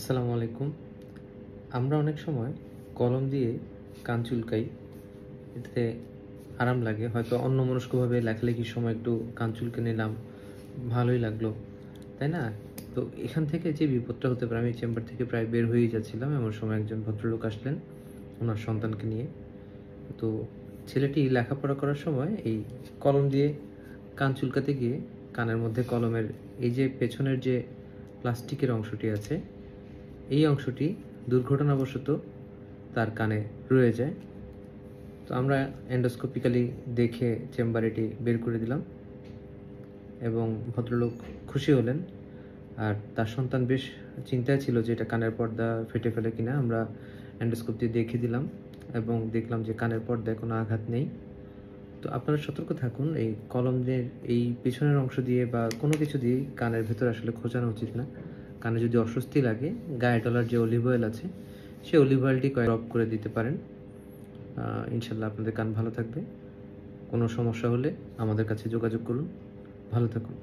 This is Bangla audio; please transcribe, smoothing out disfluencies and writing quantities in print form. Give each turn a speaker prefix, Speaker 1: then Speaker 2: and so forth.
Speaker 1: আসসালামু আলাইকুম। আমরা অনেক সময় কলম দিয়ে কান চুলকাই। এতে আরাম লাগে। হয়তো অন্যমনস্কভাবে লেখালেখির সময় একটু কান চুলকে নিলাম, ভালোই লাগলো। তাই না? তো এখান থেকে যে বিপদটা হতে পারে, আমি চেম্বার থেকে প্রায় বের হয়েই যাচ্ছিলাম। এমন সময় একজন ভদ্রলোক আসলেন উনার সন্তানকে নিয়ে। তো ছেলেটি লেখাপড়া করার সময় এই কলম দিয়ে কান চুলকাতে গিয়ে কানের মধ্যে কলমের এই যে পেছনের যে প্লাস্টিকের অংশটি আছে, এই অংশটি দুর্ঘটনাবশত তার কানে রয়ে যায়। তো আমরা এন্ডোস্কোপিক্যালি দেখে চেম্বারে এটি বের করে দিলাম এবং ভদ্রলোক খুশি হলেন। আর তার সন্তান বেশ চিন্তায় ছিল যে এটা কানের পর্দা ফেটে ফেলে কিনা। আমরা এন্ডোস্কোপ দিয়ে দেখিয়ে দিলাম এবং দেখলাম যে কানের পর্দায় কোনো আঘাত নেই। তো আপনারা সতর্ক থাকুন, এই কলমের এই পেছনের অংশ দিয়ে বা কোনো কিছু দিয়েই কানের ভেতরে আসলে খোঁচানো উচিত না। কানে যদি অস্বস্তি লাগে, গায়ে ডলার যে অলিভ অয়েল আছে, সেই অলিভ অয়েলটি কয়েক ড্রপ করে দিতে পারেন। ইনশাল্লাহ আপনাদের কান ভালো থাকবে। কোনো সমস্যা হলে আমাদের কাছে যোগাযোগ করুন। ভালো থাকুন।